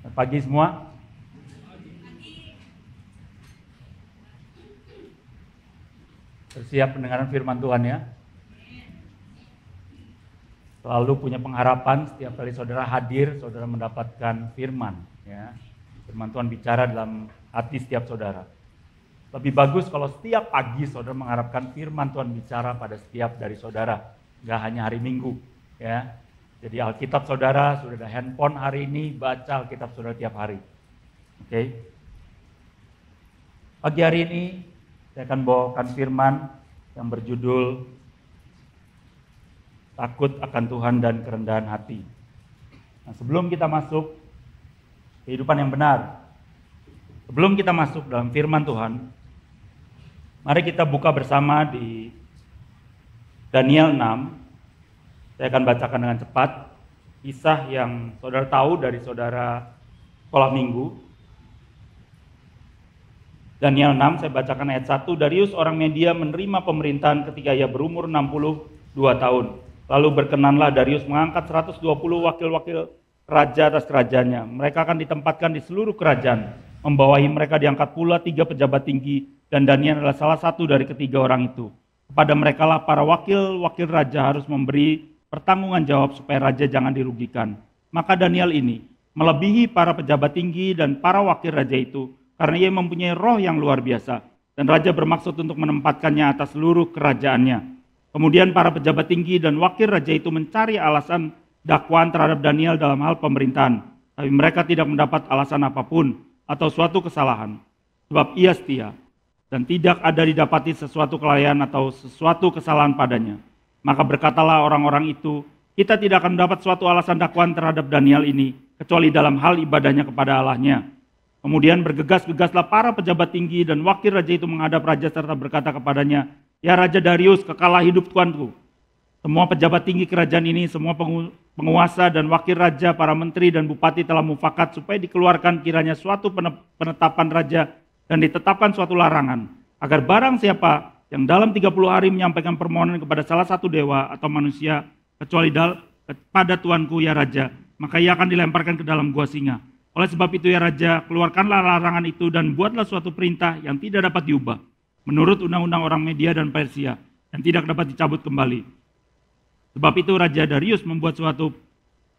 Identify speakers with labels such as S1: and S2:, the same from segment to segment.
S1: Selamat pagi semua. Bersiap pendengaran firman Tuhan ya. Selalu punya pengharapan setiap kali saudara hadir, saudara mendapatkan firman ya. Firman Tuhan bicara dalam hati setiap saudara. Lebih bagus kalau setiap pagi saudara mengharapkan firman Tuhan bicara pada setiap dari saudara, nggak hanya hari Minggu ya. Jadi Alkitab saudara, sudah ada handphone hari ini, baca Alkitab saudara tiap hari. Oke. Pagi hari ini saya akan bawakan firman yang berjudul Takut akan Tuhan dan kerendahan hati. Nah, sebelum kita masuk kehidupan yang benar, sebelum kita masuk dalam firman Tuhan, mari kita buka bersama di Daniel 6. Saya akan bacakan dengan cepat kisah yang saudara tahu dari saudara sekolah minggu. Daniel 6, saya bacakan ayat 1. Darius orang Media menerima pemerintahan ketika ia berumur 62 tahun. Lalu berkenanlah Darius mengangkat 120 wakil-wakil raja atas kerajaannya. Mereka akan ditempatkan di seluruh kerajaan. Membawahi mereka diangkat pula 3 pejabat tinggi, dan Daniel adalah salah satu dari ketiga orang itu. Kepada merekalah para wakil-wakil raja harus memberi pertanggungan jawab supaya raja jangan dirugikan. Maka Daniel ini melebihi para pejabat tinggi dan para wakil raja itu, karena ia mempunyai roh yang luar biasa, dan raja bermaksud untuk menempatkannya atas seluruh kerajaannya. Kemudian para pejabat tinggi dan wakil raja itu mencari alasan dakwaan terhadap Daniel dalam hal pemerintahan, tapi mereka tidak mendapat alasan apapun atau suatu kesalahan, sebab ia setia dan tidak ada didapati sesuatu kelalaian atau sesuatu kesalahan padanya. Maka berkatalah orang-orang itu, kita tidak akan mendapat suatu alasan dakwaan terhadap Daniel ini, kecuali dalam hal ibadahnya kepada Allahnya. Kemudian bergegas-gegaslah para pejabat tinggi dan wakil raja itu menghadap raja serta berkata kepadanya, ya Raja Darius, kekalah hidup tuanku. Semua pejabat tinggi kerajaan ini, semua penguasa dan wakil raja, para menteri dan bupati telah mufakat supaya dikeluarkan kiranya suatu penetapan raja dan ditetapkan suatu larangan, agar barang siapa yang dalam 30 hari menyampaikan permohonan kepada salah satu dewa atau manusia, kecuali pada tuanku ya Raja, maka ia akan dilemparkan ke dalam gua singa. Oleh sebab itu ya Raja, keluarkanlah larangan itu dan buatlah suatu perintah yang tidak dapat diubah, menurut undang-undang orang Media dan Persia, dan tidak dapat dicabut kembali. Sebab itu Raja Darius membuat suatu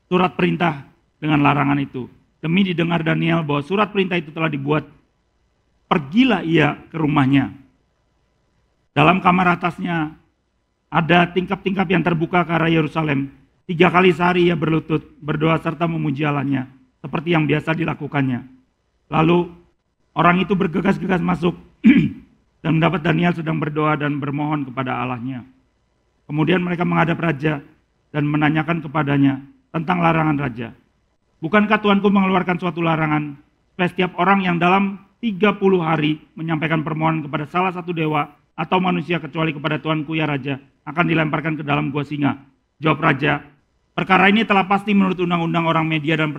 S1: surat perintah dengan larangan itu. Demi didengar Daniel bahwa surat perintah itu telah dibuat, pergilah ia ke rumahnya. Dalam kamar atasnya ada tingkap-tingkap yang terbuka ke arah Yerusalem. 3 kali sehari ia berlutut, berdoa serta memuji Allahnya, seperti yang biasa dilakukannya. Lalu orang itu bergegas-gegas masuk dan mendapat Daniel sedang berdoa dan bermohon kepada Allahnya. Kemudian mereka menghadap raja dan menanyakan kepadanya tentang larangan raja. Bukankah Tuanku mengeluarkan suatu larangan supaya setiap orang yang dalam 30 hari menyampaikan permohonan kepada salah satu dewa atau manusia kecuali kepada Tuanku ya Raja akan dilemparkan ke dalam gua singa? Jawab raja, perkara ini telah pasti menurut undang-undang orang Media dan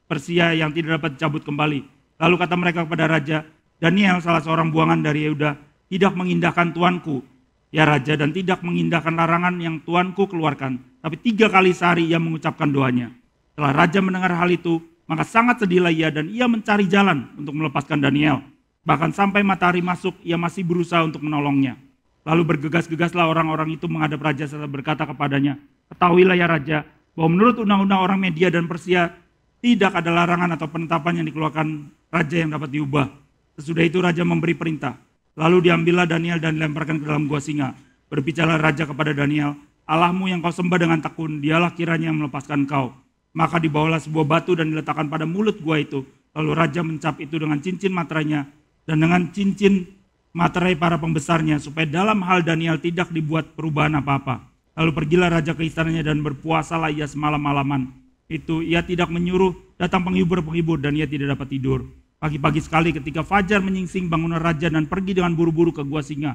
S1: Persia yang tidak dapat dicabut kembali. Lalu kata mereka kepada raja, Daniel salah seorang buangan dari Yehuda tidak mengindahkan Tuanku ya Raja dan tidak mengindahkan larangan yang Tuanku keluarkan, tapi 3 kali sehari ia mengucapkan doanya. Setelah raja mendengar hal itu, maka sangat sedihlah ia dan ia mencari jalan untuk melepaskan Daniel. Bahkan sampai matahari masuk, ia masih berusaha untuk menolongnya. Lalu bergegas-gegaslah orang-orang itu menghadap raja serta berkata kepadanya, ketahuilah ya Raja, bahwa menurut undang-undang orang Media dan Persia, tidak ada larangan atau penetapan yang dikeluarkan raja yang dapat diubah. Sesudah itu raja memberi perintah. Lalu diambillah Daniel dan dilemparkan ke dalam gua singa. Berbicaralah raja kepada Daniel, Allahmu yang kau sembah dengan tekun, dialah kiranya yang melepaskan kau. Maka dibawalah sebuah batu dan diletakkan pada mulut gua itu. Lalu raja mencap itu dengan cincin materainya dan dengan cincin materai para pembesarnya, supaya dalam hal Daniel tidak dibuat perubahan apa-apa. Lalu pergilah raja ke istananya dan berpuasalah ia semalam-malaman. Itu ia tidak menyuruh datang penghibur-penghibur dan ia tidak dapat tidur. Pagi-pagi sekali ketika fajar menyingsing, bangunlah raja dan pergi dengan buru-buru ke gua singa.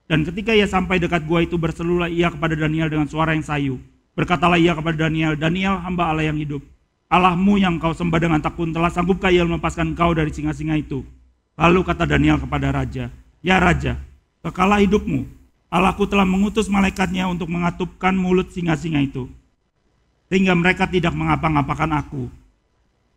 S1: Dan ketika ia sampai dekat gua itu, berserulah ia kepada Daniel dengan suara yang sayu. Berkatalah ia kepada Daniel, Daniel hamba Allah yang hidup, Allahmu yang kau sembah dengan tekun telah sanggupkah ia melepaskan kau dari singa-singa itu? Lalu kata Daniel kepada raja, ya Raja, kekalah hidupmu, Allahku telah mengutus malaikatnya untuk mengatupkan mulut singa-singa itu, sehingga mereka tidak mengapa-ngapakan aku.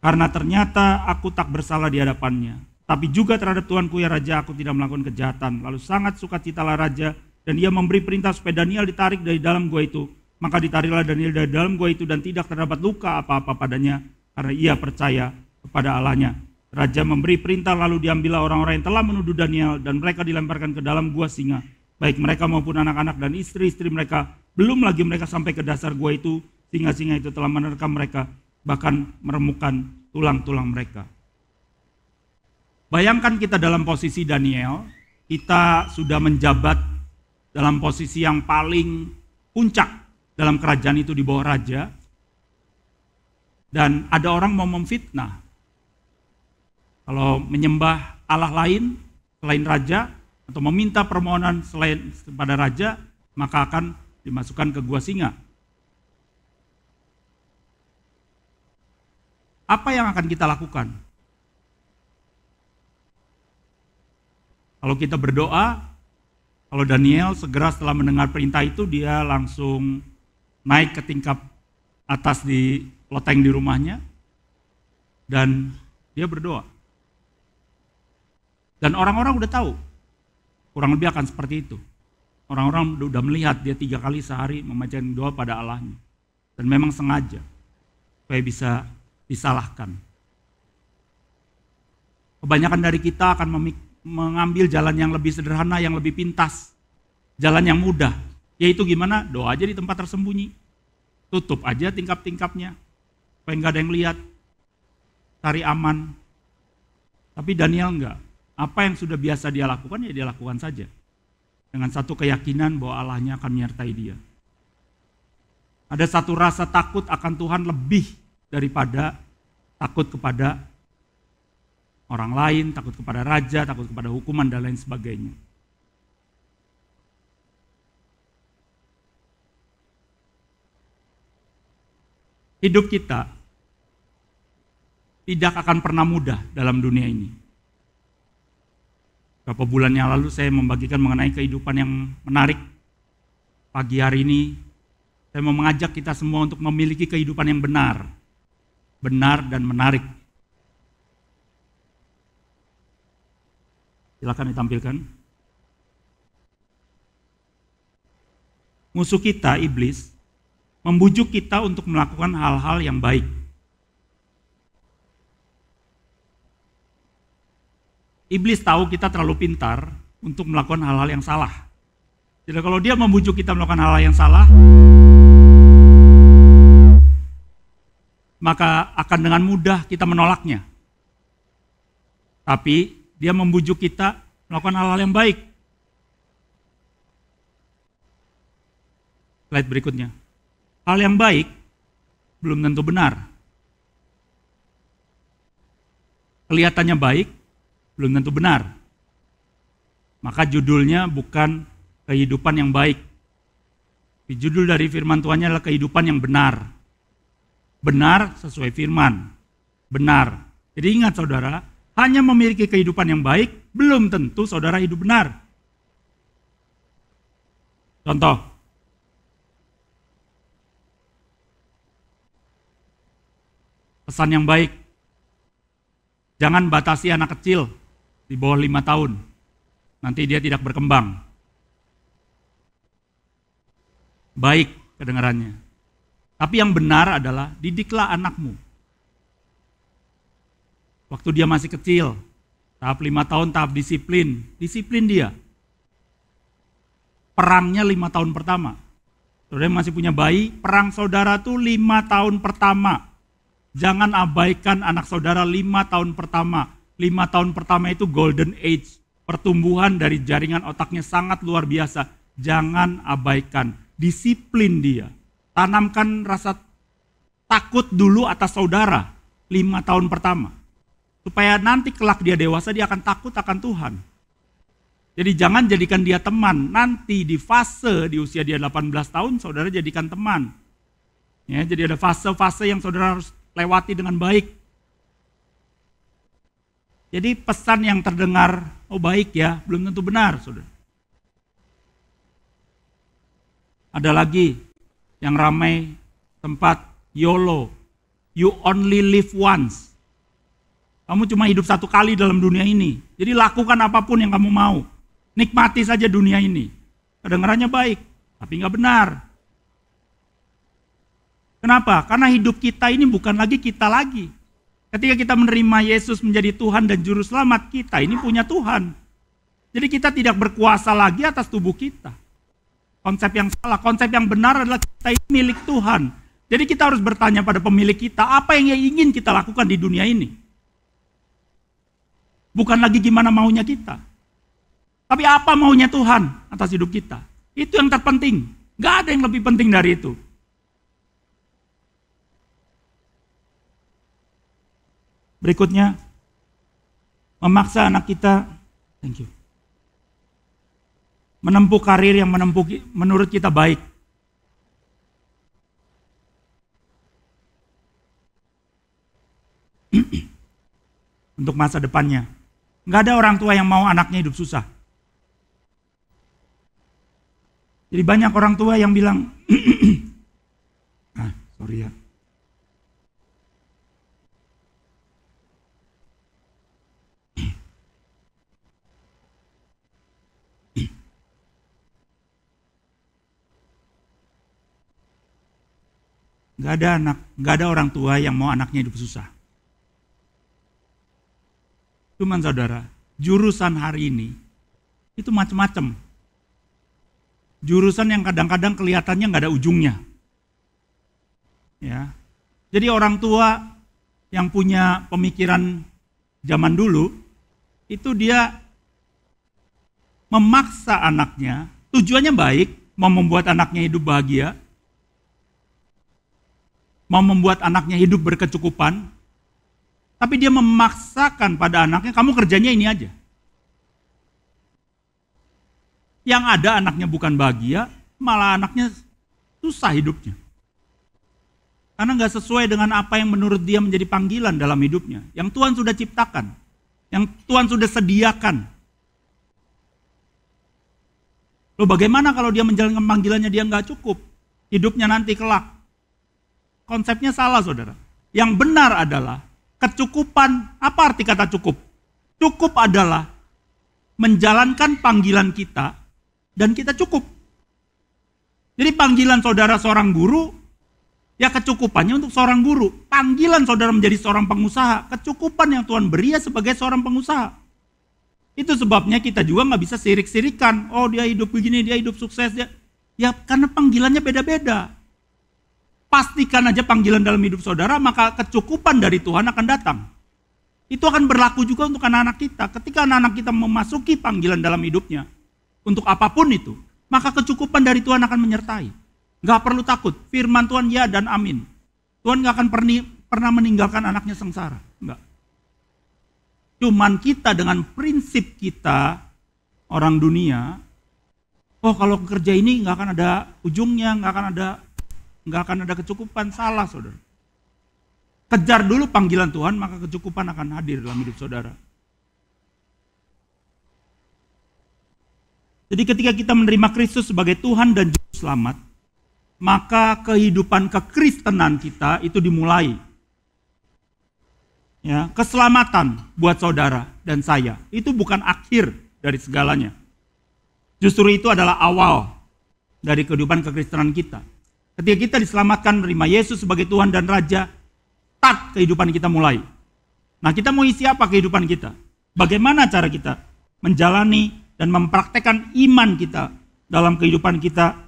S1: Karena ternyata aku tak bersalah di hadapannya. Tapi juga terhadap Tuanku ya Raja, aku tidak melakukan kejahatan. Lalu sangat sukacitalah Raja, dan ia memberi perintah supaya Daniel ditarik dari dalam gua itu. Maka ditariklah Daniel dari dalam gua itu, dan tidak terdapat luka apa-apa padanya, karena ia percaya kepada Allahnya. Raja memberi perintah, lalu diambillah orang-orang yang telah menuduh Daniel, dan mereka dilemparkan ke dalam gua singa. Baik mereka maupun anak-anak dan istri-istri mereka. Belum lagi mereka sampai ke dasar gua itu, singa-singa itu telah menerkam mereka, bahkan meremukkan tulang-tulang mereka. Bayangkan kita dalam posisi Daniel, kita sudah menjabat dalam posisi yang paling puncak dalam kerajaan itu di bawah raja, dan ada orang mau memfitnah. Kalau menyembah Allah lain selain raja, atau meminta permohonan selain kepada raja, maka akan dimasukkan ke gua singa. Apa yang akan kita lakukan? Kalau kita berdoa, kalau Daniel segera setelah mendengar perintah itu, dia langsung naik ke tingkat atas di loteng di rumahnya, dan dia berdoa. Dan orang-orang udah tahu, kurang lebih akan seperti itu. Orang-orang udah melihat dia 3 kali sehari membacakan doa pada Allahnya. Dan memang sengaja, supaya bisa disalahkan. Kebanyakan dari kita akan mengambil jalan yang lebih sederhana, yang lebih pintas, jalan yang mudah, yaitu gimana? Doa aja di tempat tersembunyi, tutup aja tingkap-tingkapnya, supaya nggak ada yang lihat, cari aman. Tapi Daniel enggak, apa yang sudah biasa dia lakukan, ya dia lakukan saja, dengan satu keyakinan bahwa Allahnya akan menyertai dia. Ada satu rasa takut akan Tuhan lebih daripada takut kepada orang lain, takut kepada raja, takut kepada hukuman, dan lain sebagainya. Hidup kita tidak akan pernah mudah dalam dunia ini. Beberapa bulan yang lalu saya membagikan mengenai kehidupan yang menarik. Pagi hari ini saya mau mengajak kita semua untuk memiliki kehidupan yang benar dan menarik. Silakan ditampilkan. Musuh kita, iblis, membujuk kita untuk melakukan hal-hal yang baik. Iblis tahu kita terlalu pintar untuk melakukan hal-hal yang salah. Jadi kalau dia membujuk kita melakukan hal-hal yang salah, maka akan dengan mudah kita menolaknya. Tapi dia membujuk kita melakukan hal-hal yang baik. Slide berikutnya. Hal yang baik belum tentu benar. Kelihatannya baik, belum tentu benar. Maka judulnya bukan kehidupan yang baik. Judul dari firman Tuhannya adalah kehidupan yang benar. Benar sesuai firman. Benar. Jadi ingat saudara, hanya memiliki kehidupan yang baik, belum tentu saudara hidup benar. Contoh. Pesan yang baik. Jangan batasi anak kecil di bawah 5 tahun. Nanti dia tidak berkembang. Baik kedengarannya. Tapi yang benar adalah didiklah anakmu. Waktu dia masih kecil, tahap 5 tahun, tahap disiplin dia. Perangnya 5 tahun pertama. Saudara masih punya bayi, perang saudara tuh 5 tahun pertama. Jangan abaikan anak saudara 5 tahun pertama. 5 tahun pertama itu golden age. Pertumbuhan dari jaringan otaknya sangat luar biasa. Jangan abaikan, disiplin dia. Tanamkan rasa takut dulu atas saudara 5 tahun pertama. Supaya nanti kelak dia dewasa, dia akan takut akan Tuhan. Jadi jangan jadikan dia teman. Nanti di fase di usia dia 18 tahun, saudara jadikan teman. Ya, jadi ada fase-fase yang saudara harus lewati dengan baik. Jadi pesan yang terdengar, oh baik ya, belum tentu benar, saudara. Ada lagi yang ramai tempat YOLO, you only live once. Kamu cuma hidup satu kali dalam dunia ini. Jadi lakukan apapun yang kamu mau. Nikmati saja dunia ini. Kedengarannya baik, tapi nggak benar. Kenapa? Karena hidup kita ini bukan lagi kita lagi. Ketika kita menerima Yesus menjadi Tuhan dan Juru Selamat, kita ini punya Tuhan. Jadi kita tidak berkuasa lagi atas tubuh kita. Konsep yang salah, konsep yang benar adalah kita ini milik Tuhan. Jadi kita harus bertanya pada pemilik kita, apa yang ingin kita lakukan di dunia ini? Bukan lagi gimana maunya kita. Tapi apa maunya Tuhan atas hidup kita? Itu yang terpenting. Gak ada yang lebih penting dari itu. Berikutnya, memaksa anak kita, thank you, menempuh karir yang menurut kita baik. Untuk masa depannya. Nggak ada orang tua yang mau anaknya hidup susah. Jadi banyak orang tua yang bilang, sorry ya. Nggak ada orang tua yang mau anaknya hidup susah. Cuman saudara, jurusan hari ini itu macam-macam. Jurusan yang kadang-kadang kelihatannya nggak ada ujungnya. Ya, jadi orang tua yang punya pemikiran zaman dulu itu dia memaksa anaknya, tujuannya baik, mau membuat anaknya hidup bahagia, mau membuat anaknya hidup berkecukupan, tapi dia memaksakan pada anaknya, kamu kerjanya ini aja. Yang ada anaknya bukan bahagia, malah anaknya susah hidupnya. Karena gak sesuai dengan apa yang menurut dia menjadi panggilan dalam hidupnya. Yang Tuhan sudah ciptakan, yang Tuhan sudah sediakan. Loh bagaimana kalau dia menjalankan panggilannya dia gak cukup? Hidupnya nanti kelak. Konsepnya salah saudara. Yang benar adalah kecukupan. Apa arti kata cukup? Cukup adalah menjalankan panggilan kita dan kita cukup. Jadi panggilan saudara seorang guru, ya kecukupannya untuk seorang guru. Panggilan saudara menjadi seorang pengusaha, kecukupan yang Tuhan beri ya sebagai seorang pengusaha. Itu sebabnya kita juga nggak bisa sirik-sirikan. Oh dia hidup begini, dia hidup sukses. Ya karena panggilannya beda-beda. Pastikan aja panggilan dalam hidup saudara, maka kecukupan dari Tuhan akan datang. Itu akan berlaku juga untuk anak-anak kita. Ketika anak-anak kita memasuki panggilan dalam hidupnya, untuk apapun itu, maka kecukupan dari Tuhan akan menyertai. Gak perlu takut, firman Tuhan ya dan amin. Tuhan gak akan pernah meninggalkan anaknya sengsara. Enggak. Cuman kita dengan prinsip kita, orang dunia, oh kalau kerja ini gak akan ada ujungnya, gak akan ada kecukupan. Salah saudara. Kejar dulu panggilan Tuhan, maka kecukupan akan hadir dalam hidup saudara. Jadi ketika kita menerima Kristus sebagai Tuhan dan Juru Selamat, maka kehidupan kekristenan kita itu dimulai. Ya, keselamatan buat saudara dan saya itu bukan akhir dari segalanya. Justru itu adalah awal dari kehidupan kekristenan kita. Ketika kita diselamatkan menerima Yesus sebagai Tuhan dan Raja, start kehidupan kita mulai. Nah, kita mau isi apa kehidupan kita? Bagaimana cara kita menjalani dan mempraktekkan iman kita dalam kehidupan kita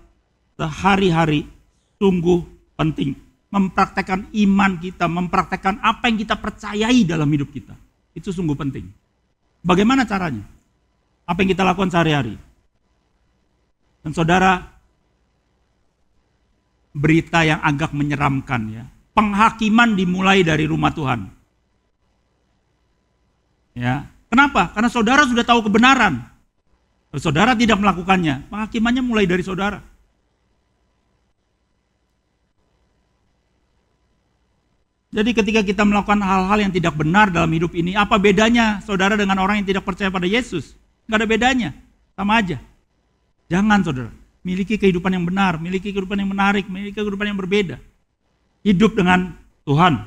S1: sehari-hari? Sungguh penting. Mempraktekkan iman kita, mempraktekkan apa yang kita percayai dalam hidup kita. Itu sungguh penting. Bagaimana caranya? Apa yang kita lakukan sehari-hari? Dan saudara, berita yang agak menyeramkan ya. Penghakiman dimulai dari rumah Tuhan. Ya, kenapa? Karena saudara sudah tahu kebenaran. Kalau saudara tidak melakukannya, penghakimannya mulai dari saudara. Jadi ketika kita melakukan hal-hal yang tidak benar dalam hidup ini, apa bedanya saudara dengan orang yang tidak percaya pada Yesus? Nggak ada bedanya, sama aja. Jangan saudara, miliki kehidupan yang benar, miliki kehidupan yang menarik, miliki kehidupan yang berbeda. Hidup dengan Tuhan.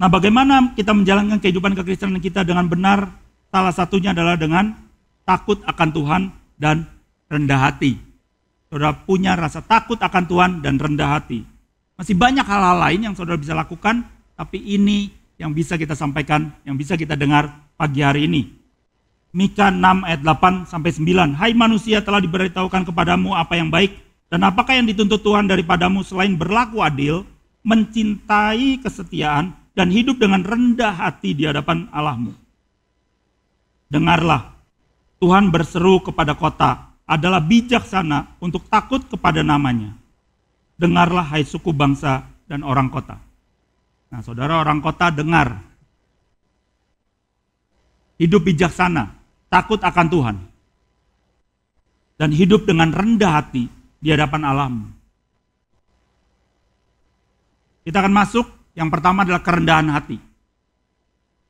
S1: Nah, bagaimana kita menjalankan kehidupan kekristenan kita dengan benar? Salah satunya adalah dengan takut akan Tuhan dan rendah hati. Saudara punya rasa takut akan Tuhan dan rendah hati. Masih banyak hal-hal lain yang saudara bisa lakukan, tapi ini yang bisa kita sampaikan, yang bisa kita dengar pagi hari ini. Mika 6 ayat 8 sampai 9. Hai manusia, telah diberitahukan kepadamu apa yang baik, dan apakah yang dituntut Tuhan daripadamu selain berlaku adil, mencintai kesetiaan, dan hidup dengan rendah hati di hadapan Allahmu. Dengarlah, Tuhan berseru kepada kota, adalah bijaksana untuk takut kepada namanya. Dengarlah hai suku bangsa dan orang kota. Nah, saudara, orang kota dengar. Hidup bijaksana, takut akan Tuhan. Dan hidup dengan rendah hati di hadapan Allahmu. Kita akan masuk. Yang pertama adalah kerendahan hati.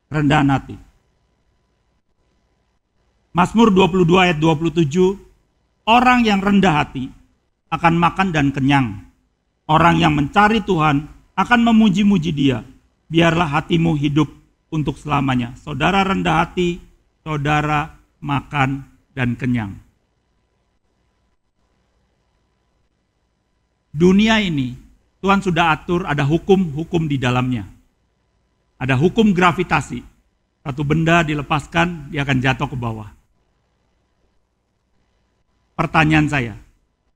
S1: Kerendahan hati. Mazmur 22 ayat 27, orang yang rendah hati akan makan dan kenyang. Orang yang mencari Tuhan akan memuji-muji Dia. Biarlah hatimu hidup untuk selamanya. Saudara rendah hati, saudara makan dan kenyang. Dunia ini Tuhan sudah atur, ada hukum-hukum di dalamnya. Ada hukum gravitasi. Satu benda dilepaskan, dia akan jatuh ke bawah. Pertanyaan saya,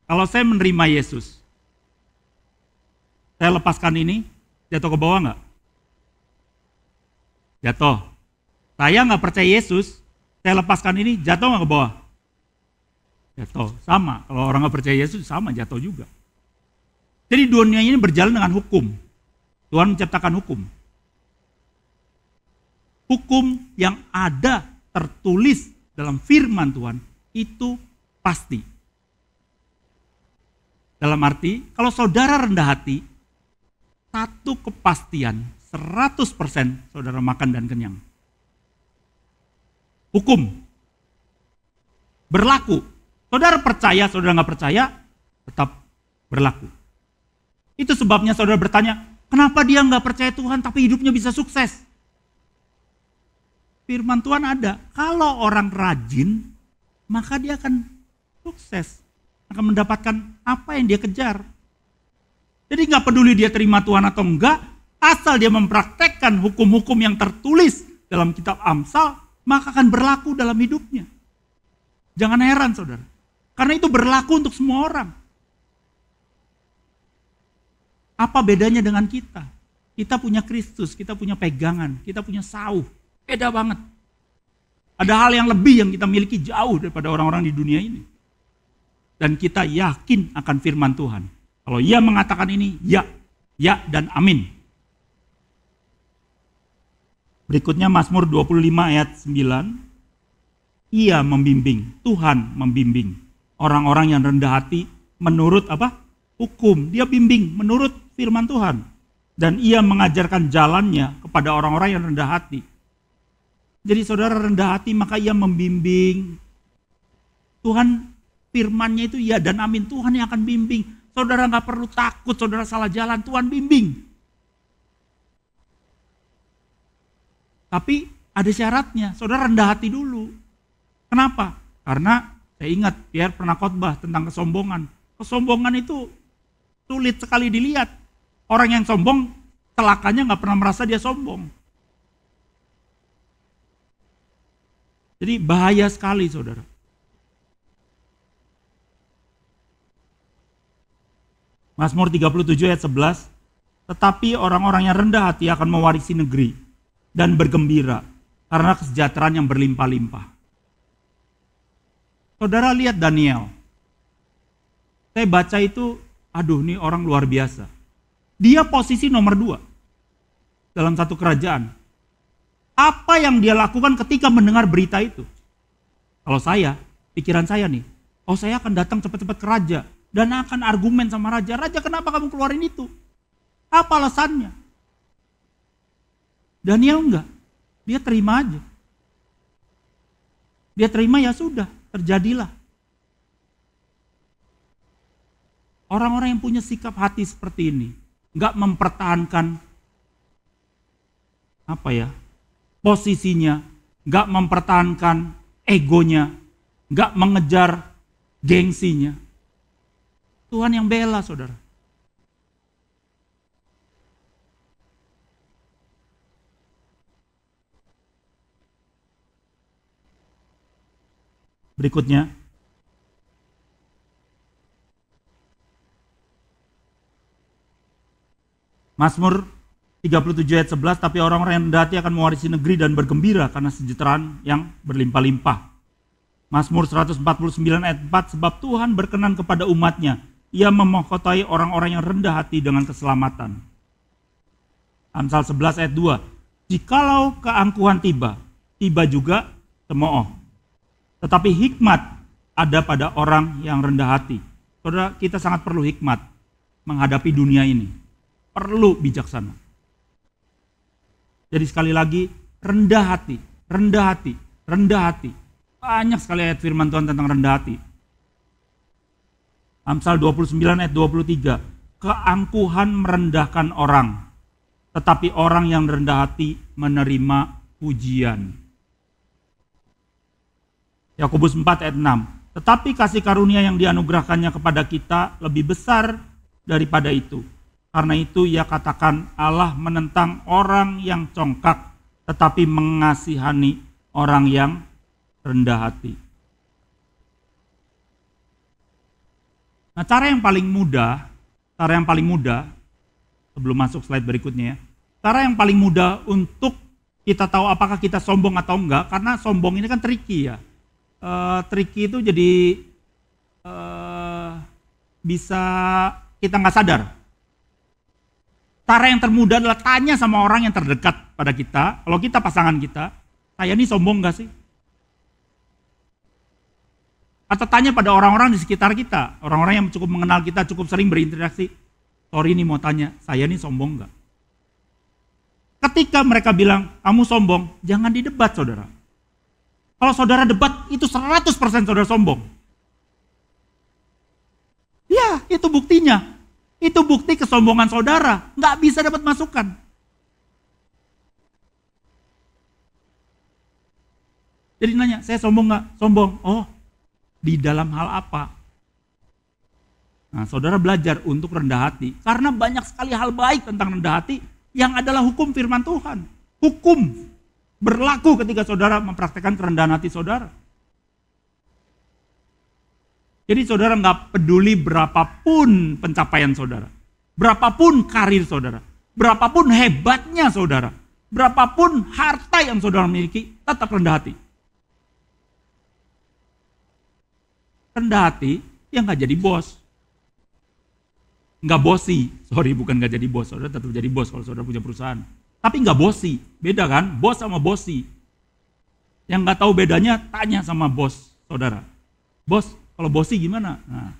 S1: kalau saya menerima Yesus, saya lepaskan ini, jatuh ke bawah nggak? Jatuh. Saya nggak percaya Yesus, saya lepaskan ini, jatuh nggak ke bawah? Jatuh. Sama, kalau orang nggak percaya Yesus, sama jatuh juga. Jadi dunia ini berjalan dengan hukum. Tuhan menciptakan hukum. Hukum yang ada tertulis dalam firman Tuhan itu pasti. Dalam arti, kalau saudara rendah hati, satu kepastian, 100% saudara makan dan kenyang. Hukum. Berlaku. Saudara percaya, saudara nggak percaya, tetap berlaku. Itu sebabnya saudara bertanya, kenapa dia nggak percaya Tuhan tapi hidupnya bisa sukses? Firman Tuhan ada, kalau orang rajin, maka dia akan sukses. Akan mendapatkan apa yang dia kejar. Jadi nggak peduli dia terima Tuhan atau enggak, asal dia mempraktekkan hukum-hukum yang tertulis dalam kitab Amsal, maka akan berlaku dalam hidupnya. Jangan heran saudara, karena itu berlaku untuk semua orang. Apa bedanya dengan kita? Kita punya Kristus, kita punya pegangan, kita punya sauh. Beda banget. Ada hal yang lebih yang kita miliki jauh daripada orang-orang di dunia ini. Dan kita yakin akan firman Tuhan. Kalau Ia mengatakan ini, ya dan amin. Berikutnya Mazmur 25 ayat 9. Ia membimbing, Tuhan membimbing orang-orang yang rendah hati menurut apa? Hukum. Dia bimbing menurut firman Tuhan. Dan Ia mengajarkan jalannya kepada orang-orang yang rendah hati. Jadi saudara rendah hati maka Ia membimbing. Tuhan firman-Nya itu ya dan amin. Tuhan yang akan bimbing. Saudara nggak perlu takut saudara salah jalan. Tuhan bimbing. Tapi ada syaratnya. Saudara rendah hati dulu. Kenapa? Karena saya ingat Pierre pernah khotbah tentang kesombongan. Kesombongan itu sulit sekali dilihat. Orang yang sombong, celakanya nggak pernah merasa dia sombong. Jadi bahaya sekali saudara. Mazmur 37 ayat 11. Tetapi orang-orang yang rendah hati akan mewarisi negeri dan bergembira karena kesejahteraan yang berlimpah-limpah. Saudara lihat Daniel. Saya baca itu, aduh ini orang luar biasa. Dia posisi nomor 2 dalam satu kerajaan. Apa yang dia lakukan ketika mendengar berita itu? Kalau saya, pikiran saya nih, oh saya akan datang cepat-cepat ke raja dan akan argumen sama raja. Raja kenapa kamu keluarin itu? Apa alasannya? Daniel enggak, dia terima aja. Dia terima ya sudah, terjadilah. Orang-orang yang punya sikap hati seperti ini, enggak mempertahankan posisinya, nggak mempertahankan egonya, nggak mengejar gengsinya. Tuhan yang bela, saudara. Berikutnya, Mazmur 37 ayat 11, tapi orang-orang yang rendah hati akan mewarisi negeri dan bergembira karena sejahteraan yang berlimpah-limpah. Mazmur 149 ayat 4, sebab Tuhan berkenan kepada umatnya, ia memahkotai orang-orang yang rendah hati dengan keselamatan. Amsal 11 ayat 2, jikalau keangkuhan tiba, tiba juga cemooh. Tetapi hikmat ada pada orang yang rendah hati. Saudara, kita sangat perlu hikmat menghadapi dunia ini. Perlu bijaksana. Jadi sekali lagi, rendah hati, rendah hati, rendah hati. Banyak sekali ayat firman Tuhan tentang rendah hati. Amsal 29 ayat 23, keangkuhan merendahkan orang, tetapi orang yang rendah hati menerima pujian. Yakobus 4 ayat 6, tetapi kasih karunia yang dianugerahkannya kepada kita lebih besar daripada itu. Karena itu ia katakan Allah menentang orang yang congkak, tetapi mengasihani orang yang rendah hati. Nah, cara yang paling mudah, sebelum masuk slide berikutnya ya, cara yang paling mudah untuk kita tahu apakah kita sombong atau enggak, karena sombong ini kan tricky ya. Tricky itu jadi bisa kita nggak sadar. Cara yang termudah adalah tanya sama orang yang terdekat pada kita. Kalau kita pasangan kita, saya ini sombong nggak sih? Atau tanya pada orang-orang di sekitar kita, orang-orang yang cukup mengenal kita, cukup sering berinteraksi. Sorry nih mau tanya, saya ini sombong nggak? Ketika mereka bilang, kamu sombong, jangan didebat saudara. Kalau saudara debat, itu 100% saudara sombong. Ya, itu buktinya. Itu bukti kesombongan saudara. Nggak bisa dapat masukan. Jadi nanya, saya sombong nggak? Sombong. Oh, di dalam hal apa? Nah, saudara belajar untuk rendah hati. Karena banyak sekali hal baik tentang rendah hati yang adalah hukum firman Tuhan. Hukum berlaku ketika saudara mempraktekkan kerendahan hati saudara. Jadi saudara nggak peduli berapapun pencapaian saudara, berapapun karir saudara, berapapun hebatnya saudara, berapapun harta yang saudara miliki, tetap rendah hati. Rendah hati yang nggak jadi bos, nggak bosi, bukan nggak jadi bos, saudara tetap jadi bos kalau saudara punya perusahaan. Tapi nggak bosi, beda kan? Bos sama bosi. Yang nggak tahu bedanya tanya sama bos saudara. Bos, kalau bosi gimana? Nah.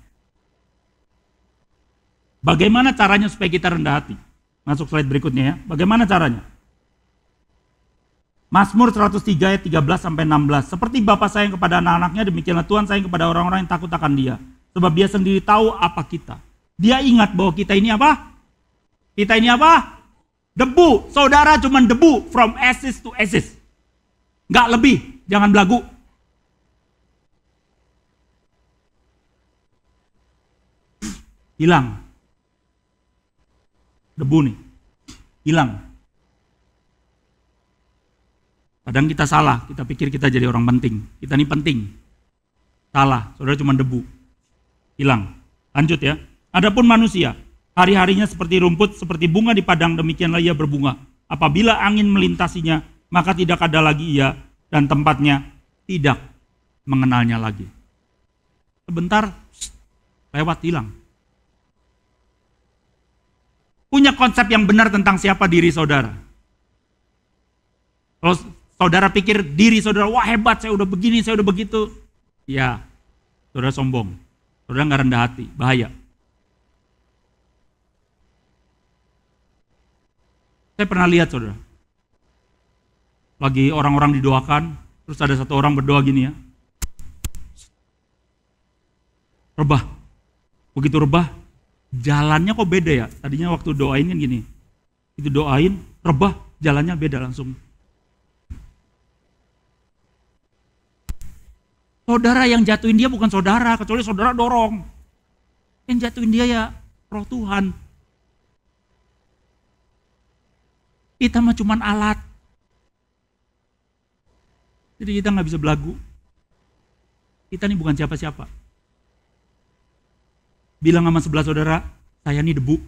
S1: Bagaimana caranya supaya kita rendah hati? Masuk slide berikutnya ya. Bagaimana caranya? Mazmur 103 ayat 13-16. Seperti Bapa sayang kepada anak-anaknya, demikianlah Tuhan sayang kepada orang-orang yang takut akan Dia. Sebab Dia sendiri tahu apa kita. Dia ingat bahwa kita ini apa? Kita ini apa? Debu. Saudara cuma debu, from ashes to ashes. Nggak lebih, jangan belagu. Hilang. Debu nih. Hilang. Kadang kita salah, kita pikir kita jadi orang penting. Kita ini penting. Salah, saudara cuma debu. Hilang. Lanjut ya. Adapun manusia, hari-harinya seperti rumput, seperti bunga di padang, demikianlah ia berbunga. Apabila angin melintasinya, maka tidak ada lagi ia, dan tempatnya tidak mengenalnya lagi. Sebentar, lewat hilang. Punya konsep yang benar tentang siapa diri saudara. Kalau saudara pikir diri saudara, wah hebat, saya udah begini, saya udah begitu. Ya, saudara sombong. Saudara nggak rendah hati, bahaya. Saya pernah lihat saudara. Lagi orang-orang didoakan, terus ada satu orang berdoa gini ya. Rebah. Begitu rebah, jalannya kok beda ya. Tadinya waktu doain kan gini. Itu doain, rebah, jalannya beda langsung. Saudara yang jatuhin dia bukan saudara, kecuali saudara dorong. Yang jatuhin dia ya Roh Tuhan. Kita mah cuman alat. Jadi kita nggak bisa belagu. Kita nih bukan siapa-siapa. Bilang sama sebelah saudara, saya nih debu.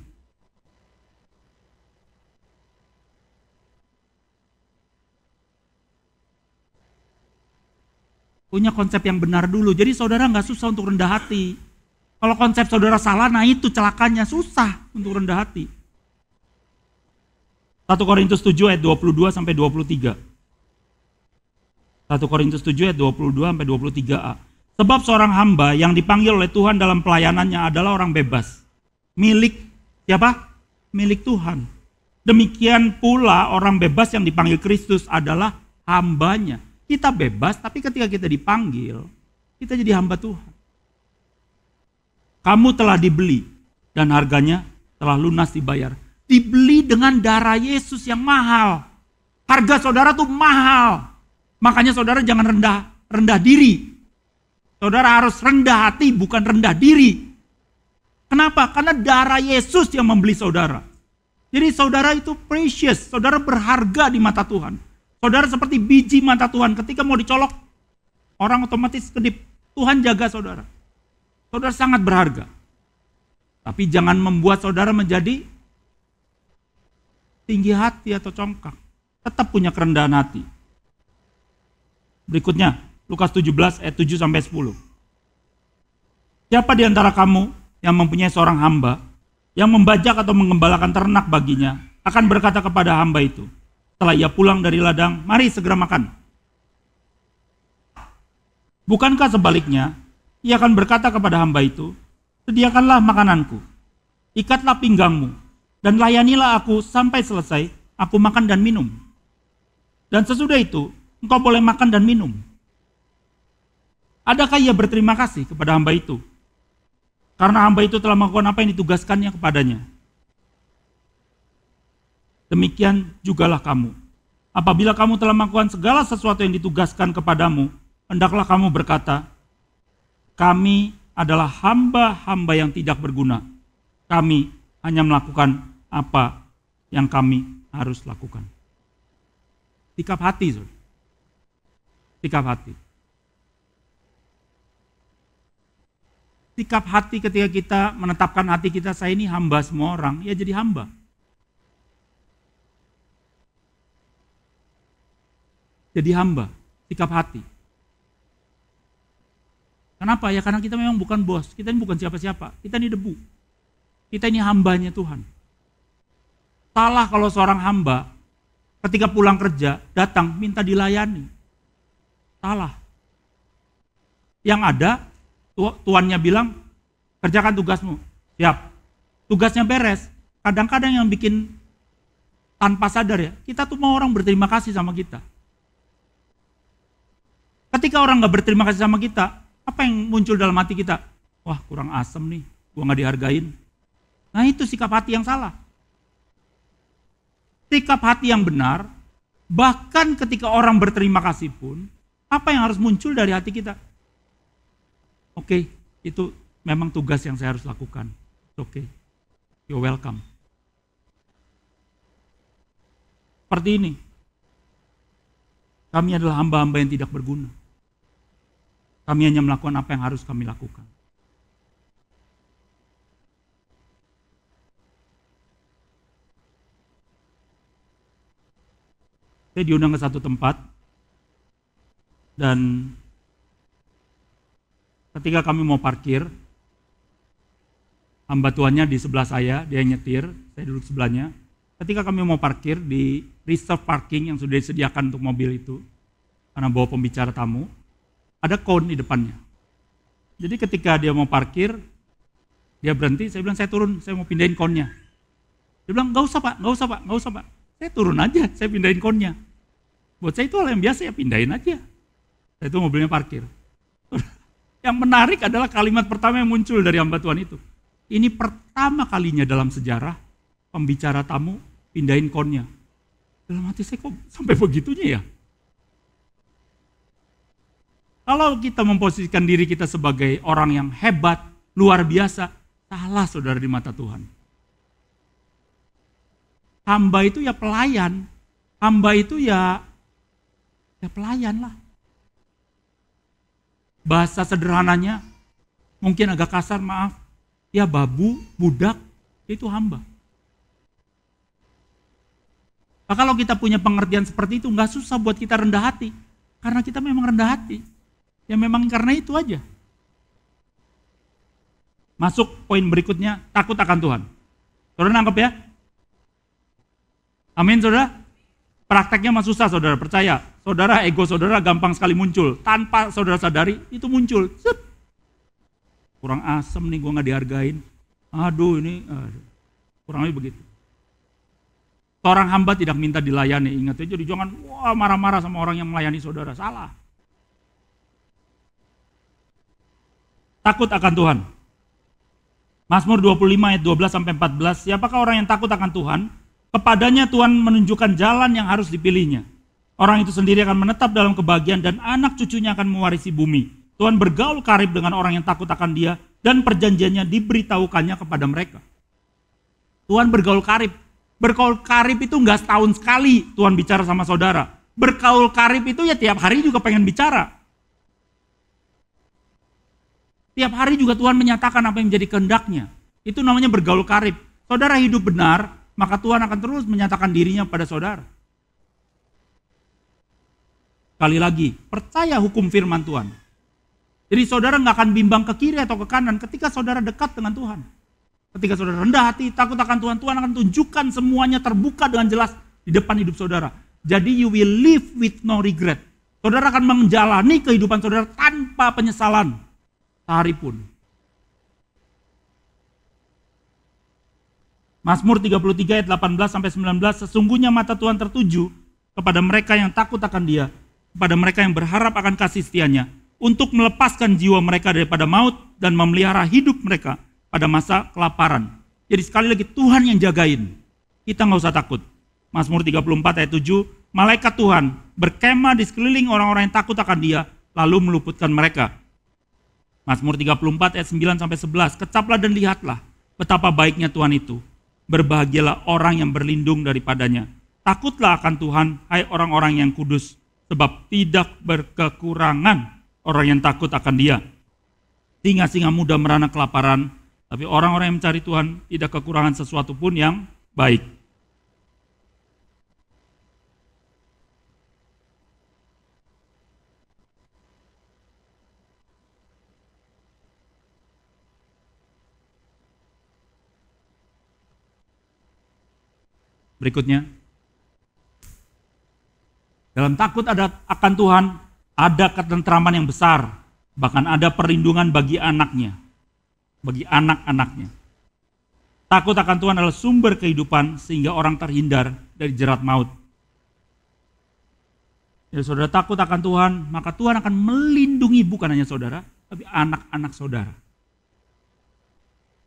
S1: Punya konsep yang benar dulu. Jadi saudara nggak susah untuk rendah hati. Kalau konsep saudara salah, nah itu celakanya, susah untuk rendah hati. 1 Korintus 7 ayat 22 sampai 23. 1 Korintus 7 ayat 22 sampai 23a. Sebab seorang hamba yang dipanggil oleh Tuhan dalam pelayanannya adalah orang bebas. Milik siapa? Milik Tuhan. Demikian pula orang bebas yang dipanggil Kristus adalah hambanya. Kita bebas, tapi ketika kita dipanggil, kita jadi hamba Tuhan. Kamu telah dibeli, dan harganya telah lunas dibayar. Dibeli dengan darah Yesus yang mahal. Harga saudara tuh mahal. Makanya saudara jangan rendah diri. Saudara harus rendah hati, bukan rendah diri. Kenapa? Karena darah Yesus yang membeli saudara. Jadi saudara itu precious, saudara berharga di mata Tuhan. Saudara seperti biji mata Tuhan, ketika mau dicolok, orang otomatis kedip. Tuhan jaga saudara. Saudara sangat berharga. Tapi jangan membuat saudara menjadi tinggi hati atau congkak. Tetap punya kerendahan hati. Berikutnya, Lukas 17 ayat 7 sampai 10. Siapa di antara kamu yang mempunyai seorang hamba, yang membajak atau mengembalakan ternak baginya, akan berkata kepada hamba itu, setelah ia pulang dari ladang, mari segera makan. Bukankah sebaliknya, ia akan berkata kepada hamba itu, sediakanlah makananku, ikatlah pinggangmu, dan layanilah aku sampai selesai, aku makan dan minum. Dan sesudah itu, engkau boleh makan dan minum. Adakah ia berterima kasih kepada hamba itu? Karena hamba itu telah melakukan apa yang ditugaskannya kepadanya. Demikian jugalah kamu. Apabila kamu telah melakukan segala sesuatu yang ditugaskan kepadamu, hendaklah kamu berkata, kami adalah hamba-hamba yang tidak berguna. Kami hanya melakukan apa yang kami harus lakukan. Sikap hati, saudara. Sikap hati. Sikap hati ketika kita menetapkan hati kita, saya ini hamba semua orang, ya jadi hamba. Jadi hamba, sikap hati. Kenapa? Ya karena kita memang bukan bos, kita ini bukan siapa-siapa, kita ini debu. Kita ini hambanya Tuhan. Salah kalau seorang hamba ketika pulang kerja, datang minta dilayani. Salah. Yang ada, tuannya bilang, kerjakan tugasmu. Siap. Tugasnya beres. Kadang-kadang yang bikin tanpa sadar ya, kita tuh mau orang berterima kasih sama kita. Ketika orang gak berterima kasih sama kita, apa yang muncul dalam hati kita? Wah, kurang asem nih, gua gak dihargain. Nah itu sikap hati yang salah. Sikap hati yang benar, bahkan ketika orang berterima kasih pun, apa yang harus muncul dari hati kita? Oke, itu memang tugas yang saya harus lakukan. Oke, you're welcome. Seperti ini. Kami adalah hamba-hamba yang tidak berguna. Kami hanya melakukan apa yang harus kami lakukan. Saya diundang ke satu tempat, dan ketika kami mau parkir, hamba tuannya di sebelah saya, dia nyetir, saya duduk sebelahnya. Ketika kami mau parkir di reserve parking yang sudah disediakan untuk mobil itu, karena bawa pembicara tamu, ada kon di depannya. Jadi ketika dia mau parkir, dia berhenti, saya bilang saya turun, saya mau pindahin konnya. Dia bilang gak usah pak. Saya turun aja, saya pindahin konnya. Buat saya itu hal yang biasa, ya pindahin aja. Saya itu mobilnya parkir. Yang menarik adalah kalimat pertama yang muncul dari hamba Tuhan itu. Ini pertama kalinya dalam sejarah pembicara tamu pindahin konnya. Dalam hati saya kok sampai begitunya ya? Kalau kita memposisikan diri kita sebagai orang yang hebat, luar biasa, salah saudara di mata Tuhan. Hamba itu ya pelayan. Hamba itu ya pelayan lah. Bahasa sederhananya, mungkin agak kasar, maaf. Ya babu, budak, itu hamba. Nah, kalau kita punya pengertian seperti itu, nggak susah buat kita rendah hati. Karena kita memang rendah hati. Ya memang karena itu aja. Masuk poin berikutnya, takut akan Tuhan. Saudara nangkep ya? Amin saudara? Prakteknya mah susah saudara, percaya. Saudara, ego saudara gampang sekali muncul. Tanpa saudara sadari, itu muncul. Set. Kurang asem nih, gue gak dihargain. Aduh. Kurang lebih begitu. Seorang hamba tidak minta dilayani, ingat ya. Jadi jangan marah-marah sama orang yang melayani saudara, salah. Takut akan Tuhan. Mazmur 25 ayat 12-14, siapakah orang yang takut akan Tuhan? Kepadanya Tuhan menunjukkan jalan yang harus dipilihnya. Orang itu sendiri akan menetap dalam kebahagiaan dan anak cucunya akan mewarisi bumi. Tuhan bergaul karib dengan orang yang takut akan Dia dan perjanjiannya diberitahukannya kepada mereka. Tuhan bergaul karib. Bergaul karib itu enggak setahun sekali Tuhan bicara sama saudara. Bergaul karib itu ya tiap hari juga pengen bicara. Tiap hari juga Tuhan menyatakan apa yang menjadi kehendaknya. Itu namanya bergaul karib. Saudara hidup benar, maka Tuhan akan terus menyatakan dirinya pada saudara. Sekali lagi, percaya hukum firman Tuhan. Jadi saudara nggak akan bimbang ke kiri atau ke kanan ketika saudara dekat dengan Tuhan. Ketika saudara rendah hati, takut akan Tuhan, Tuhan akan tunjukkan semuanya terbuka dengan jelas di depan hidup saudara. Jadi you will live with no regret. Saudara akan menjalani kehidupan saudara tanpa penyesalan. Sehari pun. Mazmur 33 ayat 18-19, sesungguhnya mata Tuhan tertuju kepada mereka yang takut akan Dia, kepada mereka yang berharap akan kasih setianya, untuk melepaskan jiwa mereka daripada maut dan memelihara hidup mereka pada masa kelaparan. Jadi sekali lagi Tuhan yang jagain. Kita nggak usah takut. Mazmur 34 ayat 7, malaikat Tuhan berkemah di sekeliling orang-orang yang takut akan Dia, lalu meluputkan mereka. Mazmur 34 ayat 9-11, kecaplah dan lihatlah betapa baiknya Tuhan itu. Berbahagialah orang yang berlindung daripadanya. Takutlah akan Tuhan, hai orang-orang yang kudus, sebab tidak berkekurangan orang yang takut akan Dia. Singa-singa muda merana kelaparan, tapi orang-orang yang mencari Tuhan tidak kekurangan sesuatu pun yang baik. Berikutnya, dalam takut akan Tuhan, ada ketentraman yang besar, bahkan ada perlindungan bagi anaknya, bagi anak-anaknya. Takut akan Tuhan adalah sumber kehidupan sehingga orang terhindar dari jerat maut. Jadi saudara takut akan Tuhan, maka Tuhan akan melindungi bukan hanya saudara, tapi anak-anak saudara.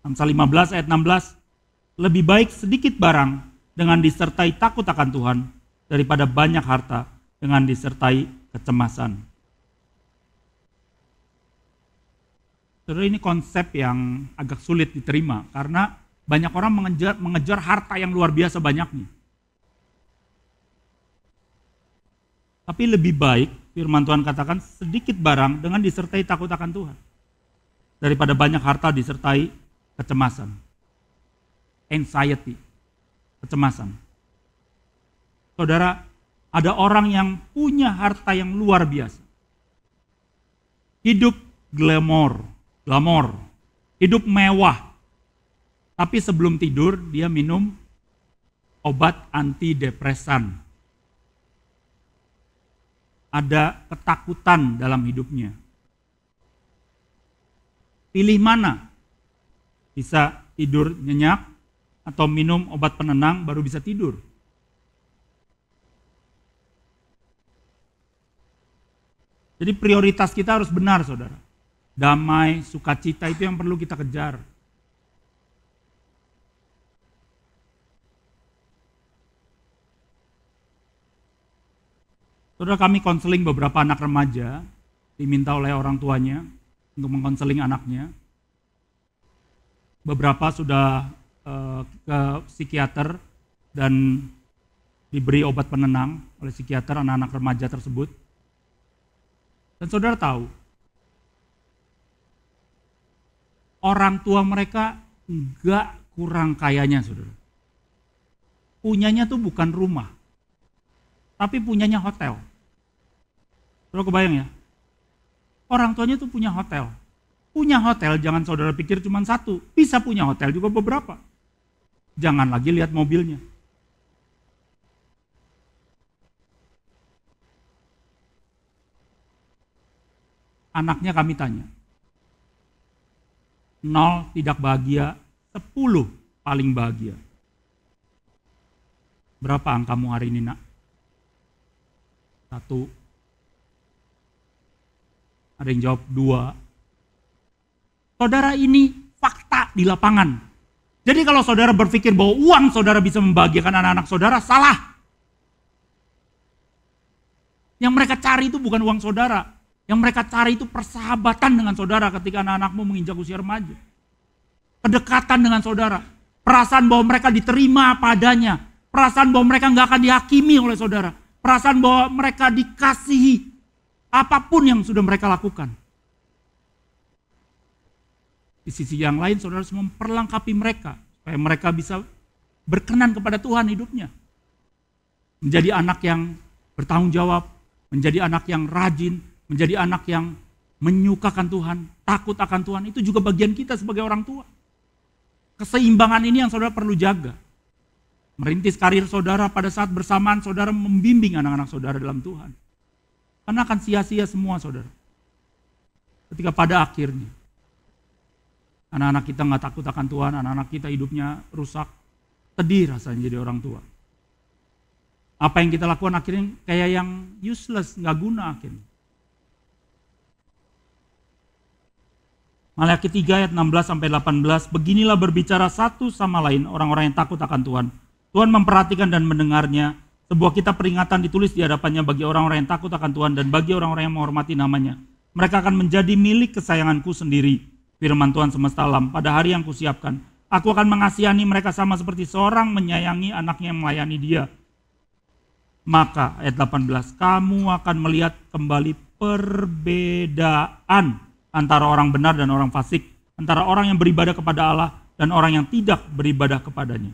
S1: Amsal 15 ayat 16, lebih baik sedikit barang dengan disertai takut akan Tuhan daripada banyak harta dengan disertai kecemasan. Saudara, ini konsep yang agak sulit diterima karena banyak orang mengejar harta yang luar biasa banyaknya. Tapi lebih baik firman Tuhan katakan sedikit barang dengan disertai takut akan Tuhan daripada banyak harta disertai kecemasan, anxiety, kecemasan. Saudara, ada orang yang punya harta yang luar biasa. Hidup glamor, hidup mewah. Tapi sebelum tidur dia minum obat antidepresan. Ada ketakutan dalam hidupnya. Pilih mana? Bisa tidur nyenyak atau minum obat penenang baru bisa tidur. Jadi prioritas kita harus benar, saudara. Damai, sukacita itu yang perlu kita kejar. Saudara, kami konseling beberapa anak remaja, diminta oleh orang tuanya untuk mengkonseling anaknya. Beberapa sudah ke psikiater dan diberi obat penenang oleh psikiater anak-anak remaja tersebut. Dan saudara tahu, orang tua mereka enggak kurang kayanya, saudara. Punyanya tuh bukan rumah, tapi punyanya hotel. Saudara kebayang ya? Orang tuanya tuh punya hotel. Punya hotel, jangan saudara pikir cuma satu. Bisa punya hotel juga beberapa. Jangan lagi lihat mobilnya. Anaknya kami tanya. 0 tidak bahagia, 10 paling bahagia. Berapa angkamu hari ini, nak? 1. Ada yang jawab 2. Saudara, ini fakta di lapangan. Jadi kalau saudara berpikir bahwa uang saudara bisa membahagiakan anak-anak saudara, salah. Yang mereka cari itu bukan uang saudara. Yang mereka cari itu persahabatan dengan saudara ketika anak-anakmu menginjak usia remaja. Kedekatan dengan saudara. Perasaan bahwa mereka diterima apa adanya. Perasaan bahwa mereka nggak akan dihakimi oleh saudara. Perasaan bahwa mereka dikasihi apapun yang sudah mereka lakukan. Di sisi yang lain, saudara harus memperlengkapi mereka supaya mereka bisa berkenan kepada Tuhan hidupnya. Menjadi anak yang bertanggung jawab, menjadi anak yang rajin, menjadi anak yang menyukakan Tuhan, takut akan Tuhan. Itu juga bagian kita sebagai orang tua. Keseimbangan ini yang saudara perlu jaga. Merintis karir saudara pada saat bersamaan saudara membimbing anak-anak saudara dalam Tuhan. Karena akan sia-sia semua, saudara. Ketika pada akhirnya anak-anak kita nggak takut akan Tuhan, anak-anak kita hidupnya rusak, sedih rasanya jadi orang tua. Apa yang kita lakukan akhirnya kayak yang useless, nggak guna akhirnya. Maliaki 3 ayat 16-18, beginilah berbicara satu sama lain orang-orang yang takut akan Tuhan. Tuhan memperhatikan dan mendengarnya. Sebuah kitab peringatan ditulis di hadapannya bagi orang-orang yang takut akan Tuhan dan bagi orang-orang yang menghormati namanya. Mereka akan menjadi milik kesayanganku sendiri. Firman Tuhan semesta alam, pada hari yang kusiapkan. Aku akan mengasihani mereka sama seperti seorang menyayangi anaknya yang melayani dia. Maka, ayat 18, kamu akan melihat kembali perbedaan antara orang benar dan orang fasik. Antara orang yang beribadah kepada Allah dan orang yang tidak beribadah kepadanya.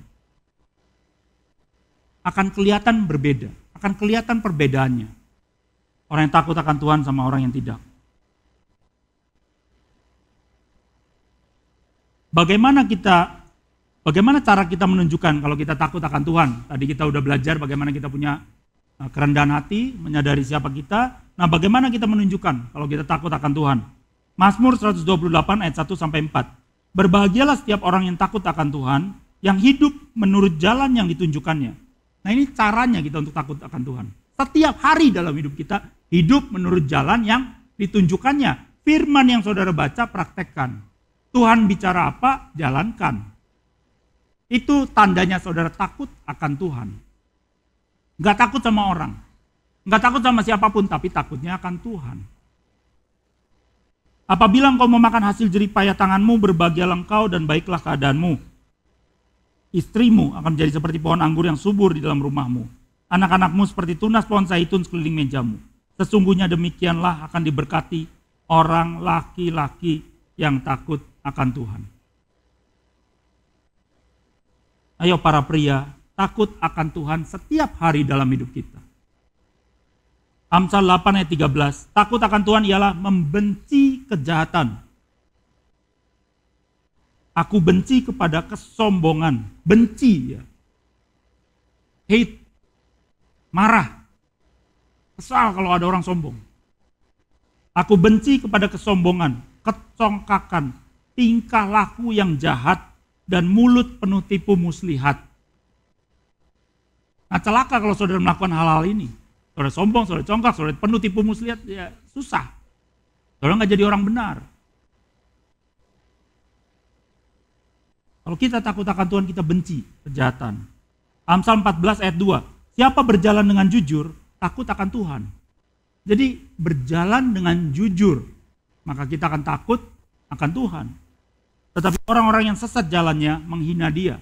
S1: Akan kelihatan berbeda, akan kelihatan perbedaannya. Orang yang takut akan Tuhan sama orang yang tidak. Bagaimana cara kita menunjukkan kalau kita takut akan Tuhan? Tadi kita udah belajar bagaimana kita punya kerendahan hati, menyadari siapa kita. Nah, bagaimana kita menunjukkan kalau kita takut akan Tuhan? Mazmur 128 ayat 1-4. Berbahagialah setiap orang yang takut akan Tuhan, yang hidup menurut jalan yang ditunjukkannya. Nah, ini caranya kita untuk takut akan Tuhan. Setiap hari dalam hidup kita, hidup menurut jalan yang ditunjukkannya. Firman yang saudara baca, praktekkan. Tuhan bicara apa, jalankan. Itu tandanya saudara takut akan Tuhan. Gak takut sama orang. Gak takut sama siapapun, tapi takutnya akan Tuhan. Apabila engkau memakan hasil jerih payah tanganmu, berbahagialah engkau dan baiklah keadaanmu. Istrimu akan menjadi seperti pohon anggur yang subur di dalam rumahmu. Anak-anakmu seperti tunas pohon zaitun sekeliling mejamu. Sesungguhnya demikianlah akan diberkati orang laki-laki yang takut akan Tuhan. Ayo para pria, takut akan Tuhan setiap hari dalam hidup kita. Amsal 8 ayat 13, takut akan Tuhan ialah membenci kejahatan. Aku benci kepada kesombongan, benci ya. Hate, marah, kesal kalau ada orang sombong. Aku benci kepada kesombongan, kecongkakan, tingkah laku yang jahat, dan mulut penuh tipu muslihat. Nah, celaka kalau saudara melakukan hal-hal ini. Saudara sombong, saudara congkak, saudara penuh tipu muslihat, ya susah. Saudara nggak jadi orang benar. Kalau kita takut akan Tuhan, kita benci kejahatan. Amsal 14 ayat 2. Siapa berjalan dengan jujur, takut akan Tuhan. Jadi berjalan dengan jujur, maka kita akan takut akan Tuhan. Tetapi orang-orang yang sesat jalannya menghina dia,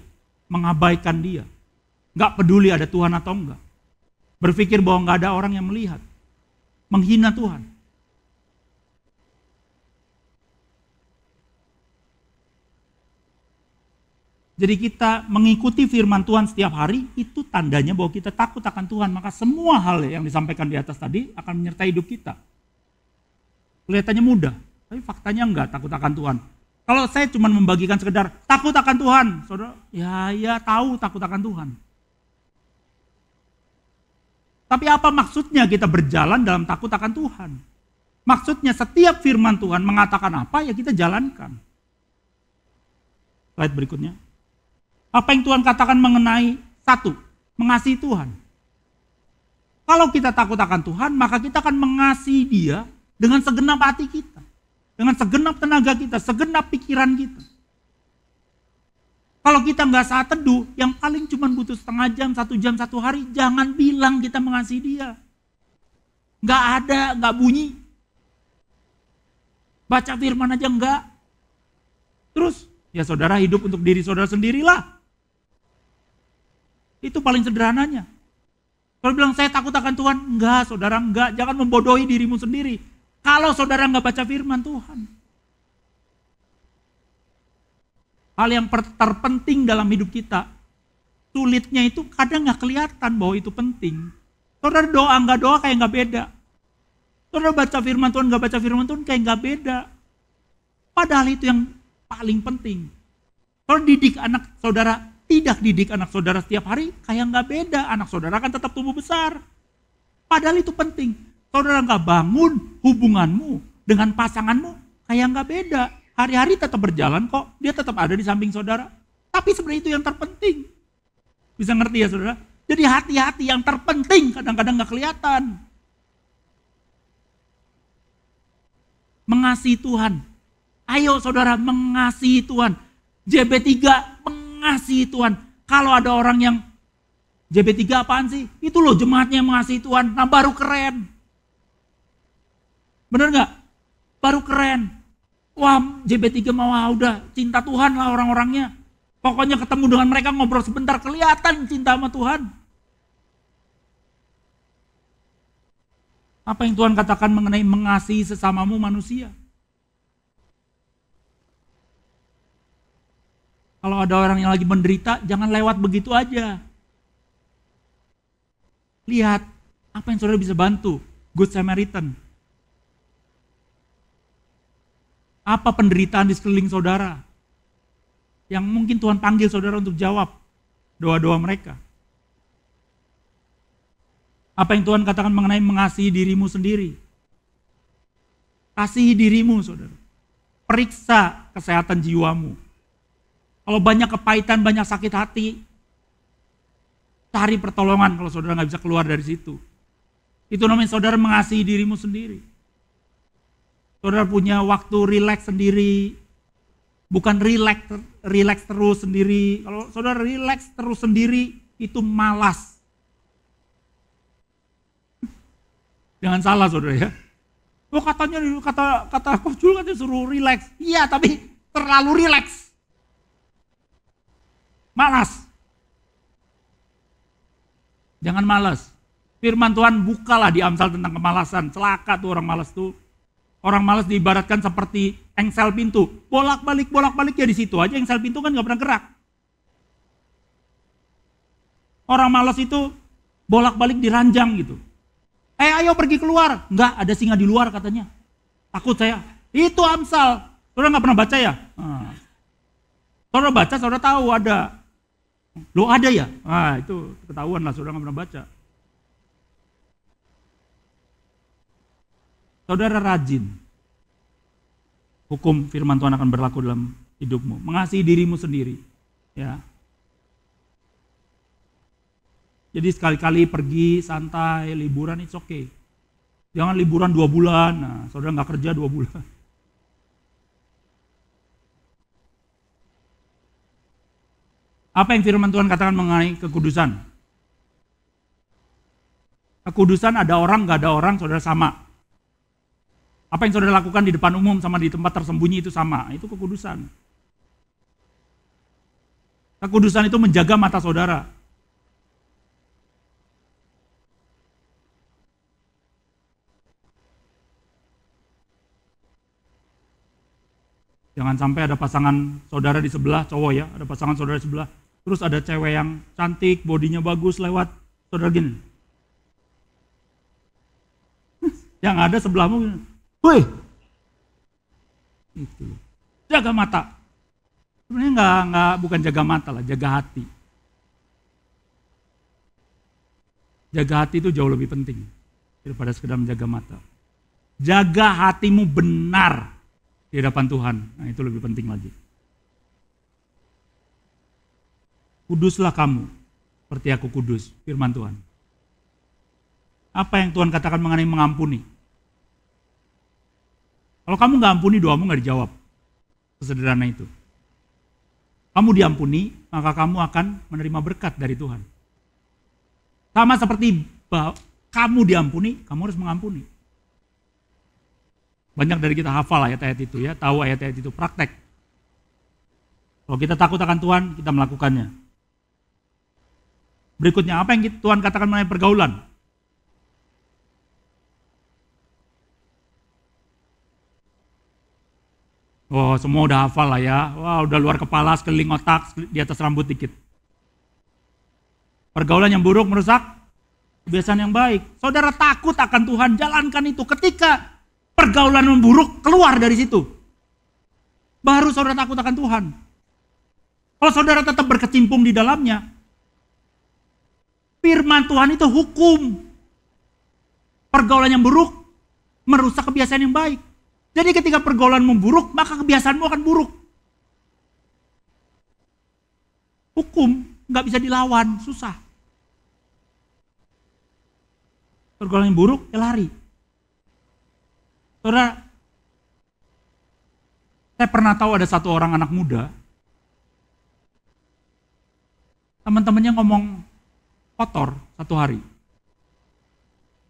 S1: mengabaikan dia. Nggak peduli ada Tuhan atau enggak. Berpikir bahwa nggak ada orang yang melihat. Menghina Tuhan. Jadi kita mengikuti firman Tuhan setiap hari, itu tandanya bahwa kita takut akan Tuhan. Maka semua hal yang disampaikan di atas tadi akan menyertai hidup kita. Kelihatannya mudah, tapi faktanya enggak takut akan Tuhan. Kalau saya cuma membagikan sekedar takut akan Tuhan, saudara, ya tahu takut akan Tuhan. Tapi apa maksudnya kita berjalan dalam takut akan Tuhan? Maksudnya setiap firman Tuhan mengatakan apa, ya kita jalankan. Slide berikutnya. Apa yang Tuhan katakan mengenai satu, mengasihi Tuhan. Kalau kita takut akan Tuhan, maka kita akan mengasihi Dia dengan segenap hati kita. Dengan segenap tenaga kita, segenap pikiran kita. Kalau kita nggak saat teduh, yang paling cuma butuh setengah jam, 1 jam, 1 hari, jangan bilang kita mengasihi dia. Nggak ada, nggak bunyi. Baca firman aja nggak. Terus, ya saudara hidup untuk diri saudara sendirilah. Itu paling sederhananya. Kalau bilang saya takut akan Tuhan, enggak saudara, enggak. Jangan membodohi dirimu sendiri. Kalau saudara nggak baca firman Tuhan. Hal yang terpenting dalam hidup kita, sulitnya itu kadang nggak kelihatan bahwa itu penting. Saudara doa nggak doa kayak nggak beda. Saudara baca firman Tuhan nggak baca firman Tuhan kayak nggak beda. Padahal itu yang paling penting. Kalau didik anak saudara, tidak didik anak saudara setiap hari, kayak nggak beda. Anak saudara akan tetap tumbuh besar. Padahal itu penting. Saudara nggak bangun hubunganmu dengan pasanganmu, kayak nggak beda. Hari-hari tetap berjalan kok, dia tetap ada di samping saudara. Tapi sebenarnya itu yang terpenting. Bisa ngerti ya saudara? Jadi hati-hati, yang terpenting kadang-kadang nggak kelihatan. Mengasihi Tuhan. Ayo saudara, mengasihi Tuhan. JB3 mengasihi Tuhan. Kalau ada orang yang JB3 apaan sih? Itu loh jemaatnya yang mengasihi Tuhan. Nah baru keren. Bener gak? Baru keren. Wah JB3 mau udah cinta Tuhan lah orang-orangnya. Pokoknya ketemu dengan mereka ngobrol sebentar kelihatan cinta sama Tuhan. Apa yang Tuhan katakan mengenai mengasihi sesamamu manusia? Kalau ada orang yang lagi menderita, jangan lewat begitu aja. Lihat, apa yang saudara bisa bantu? Good Samaritan. Apa penderitaan di sekeliling saudara? Yang mungkin Tuhan panggil saudara untuk jawab doa-doa mereka. Apa yang Tuhan katakan mengenai mengasihi dirimu sendiri? Kasihi dirimu saudara. Periksa kesehatan jiwamu. Kalau banyak kepahitan, banyak sakit hati, cari pertolongan kalau saudara nggak bisa keluar dari situ. Itu namanya saudara mengasihi dirimu sendiri. Saudara punya waktu rileks sendiri, bukan rileks terus sendiri. Kalau saudara rileks terus sendiri, itu malas. Jangan salah saudara ya. Oh katanya kata Coach Jul katanya suruh rileks. Iya tapi terlalu rileks. Malas. Jangan malas. Firman Tuhan bukalah di Amsal tentang kemalasan. Celaka tuh orang malas tuh. Orang malas diibaratkan seperti engsel pintu. Bolak-balik ya di situ aja, engsel pintu kan gak pernah gerak. Orang malas itu bolak-balik diranjang gitu. Ayo pergi keluar. Enggak, ada singa di luar katanya. Takut saya. Itu Amsal. Saudara gak pernah baca ya? Saudara baca, saudara tahu ada. Loh ada ya? Itu ketahuan lah, saudara gak pernah baca. Saudara rajin. Hukum firman Tuhan akan berlaku dalam hidupmu. Mengasihi dirimu sendiri. Ya. Jadi sekali-kali pergi santai, liburan it's okay. Jangan liburan 2 bulan. Nah, saudara nggak kerja 2 bulan. Apa yang firman Tuhan katakan mengenai kekudusan?
S2: Kekudusan ada orang, nggak ada orang, saudara sama. Apa yang saudara lakukan di depan umum sama di tempat tersembunyi itu sama. Itu kekudusan. Kekudusan itu menjaga mata saudara. Jangan sampai ada pasangan saudara di sebelah, cowok ya, ada pasangan saudara di sebelah. Terus ada cewek yang cantik, bodinya bagus lewat, saudara gini. Yang ada sebelahmu, woi, itu jaga mata. Sebenarnya bukan jaga mata lah, jaga hati. Jaga hati itu jauh lebih penting daripada sekedar menjaga mata. Jaga hatimu benar di hadapan Tuhan. Nah, itu lebih penting lagi. Kuduslah kamu seperti aku kudus, firman Tuhan. Apa yang Tuhan katakan mengenai mengampuni? Kalau kamu nggak ampuni, doamu nggak dijawab. Sesederhana itu. Kamu diampuni, maka kamu akan menerima berkat dari Tuhan. Sama seperti kamu diampuni, kamu harus mengampuni. Banyak dari kita hafal ayat-ayat itu ya, tahu ayat-ayat itu, praktek. Kalau kita takut akan Tuhan, kita melakukannya. Berikutnya, apa yang Tuhan katakan mengenai pergaulan? Oh, semua udah hafal lah ya. Wah, udah luar kepala, sekeliling otak, di atas rambut dikit. Pergaulan yang buruk merusak kebiasaan yang baik. Saudara takut akan Tuhan, jalankan itu. Ketika pergaulan yang buruk, keluar dari situ. Baru saudara takut akan Tuhan. Kalau saudara tetap berkecimpung di dalamnya, firman Tuhan itu hukum. Pergaulan yang buruk merusak kebiasaan yang baik. Jadi ketika pergaulan memburuk, maka kebiasaanmu akan buruk. Hukum nggak bisa dilawan, susah. Pergaulan yang buruk, ya lari. Saudara, saya pernah tahu ada satu orang anak muda, teman-temannya ngomong kotor satu hari.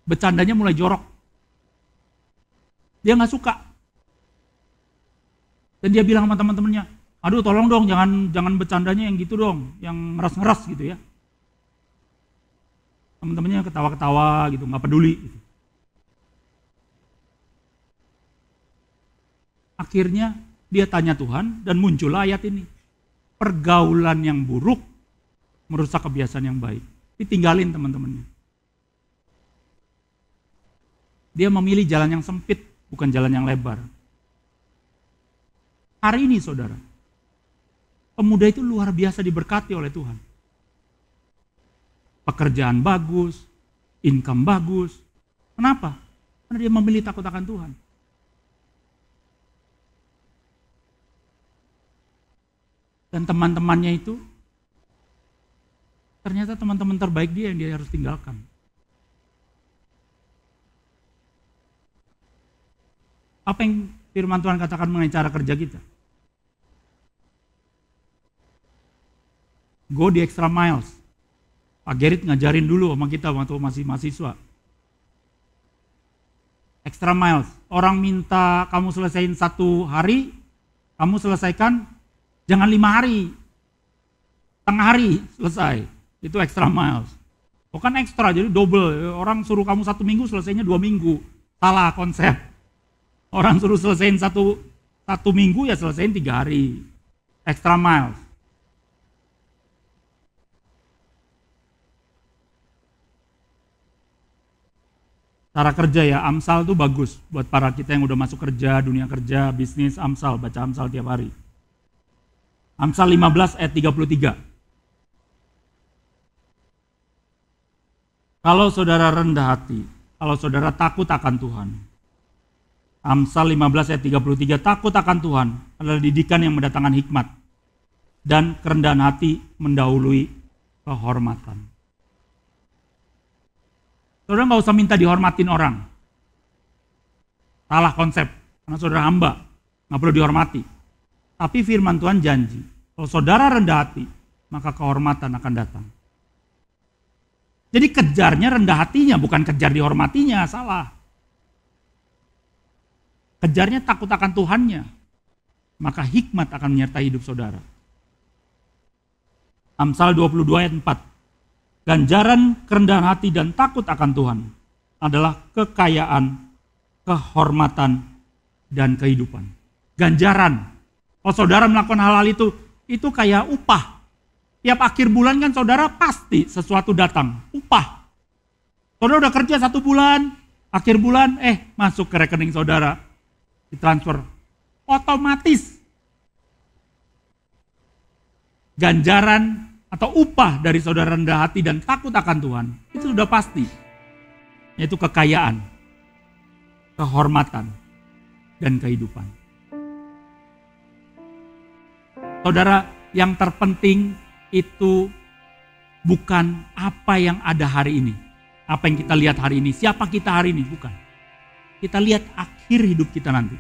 S2: Bercandanya mulai jorok. Dia nggak suka. Dan dia bilang sama teman-temannya, aduh tolong dong jangan bercandanya yang gitu dong, yang ngeras-ngeras gitu ya. Teman-temannya ketawa-ketawa gitu, nggak peduli. Gitu. Akhirnya dia tanya Tuhan dan muncullah ayat ini. Pergaulan yang buruk merusak kebiasaan yang baik. Ditinggalin teman-temannya. Dia memilih jalan yang sempit, bukan jalan yang lebar. Hari ini saudara, pemuda itu luar biasa diberkati oleh Tuhan. Pekerjaan bagus, income bagus. Kenapa? Karena dia memilih takut akan Tuhan. Dan teman-temannya itu, ternyata teman-teman terbaik dia yang dia harus tinggalkan. Apa yang firman Tuhan katakan mengenai cara kerja kita? Go the extra miles. Pak Gerit ngajarin dulu sama kita waktu masih mahasiswa. Extra miles. Orang minta kamu selesaiin 1 hari, kamu selesaikan jangan 5 hari. Setengah hari selesai. Itu extra miles. Bukan extra, jadi double. Orang suruh kamu 1 minggu, selesainya 2 minggu. Salah konsep. Orang suruh selesaiin satu minggu, ya selesaiin 3 hari. Extra miles. Cara kerja ya, Amsal tuh bagus buat para kita yang udah masuk kerja, dunia kerja, bisnis, Amsal, baca Amsal tiap hari. Amsal 15 ayat 33. Kalau saudara rendah hati, kalau saudara takut akan Tuhan. Amsal 15 ayat 33, takut akan Tuhan adalah didikan yang mendatangkan hikmat. Dan kerendahan hati mendahului kehormatan. Saudara nggak usah minta dihormatin orang. Salah konsep, karena saudara hamba, nggak perlu dihormati. Tapi firman Tuhan janji, kalau saudara rendah hati, maka kehormatan akan datang. Jadi kejarnya rendah hatinya, bukan kejar dihormatinya, salah. Kejarnya takut akan Tuhannya. Maka hikmat akan menyertai hidup saudara. Amsal 22 ayat 4. Ganjaran kerendahan hati dan takut akan Tuhan adalah kekayaan, kehormatan, dan kehidupan. Ganjaran. Kalau saudara melakukan hal-hal itu kayak upah. Tiap akhir bulan kan saudara pasti sesuatu datang. Upah. Saudara udah kerja 1 bulan, akhir bulan, masuk ke rekening saudara. Ditransfer. Otomatis. Ganjaran atau upah dari saudara rendah hati dan takut akan Tuhan, itu sudah pasti. Yaitu kekayaan, kehormatan, dan kehidupan. Saudara, yang terpenting itu bukan apa yang ada hari ini. Apa yang kita lihat hari ini, siapa kita hari ini, bukan. Kita lihat akhir hidup kita nanti.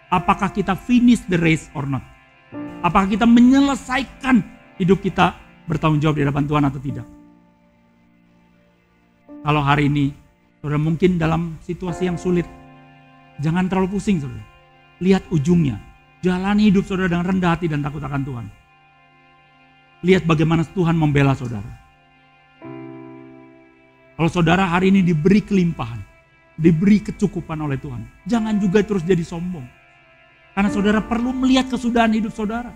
S2: Apakah kita finish the race or not? Apakah kita menyelesaikan hidup kita bertanggung jawab di hadapan Tuhan atau tidak? Kalau hari ini, saudara mungkin dalam situasi yang sulit, jangan terlalu pusing saudara. Lihat ujungnya. Jalani hidup saudara dengan rendah hati dan takut akan Tuhan. Lihat bagaimana Tuhan membela saudara. Kalau saudara hari ini diberi kelimpahan, diberi kecukupan oleh Tuhan, jangan juga terus jadi sombong. Karena saudara perlu melihat kesudahan hidup saudara.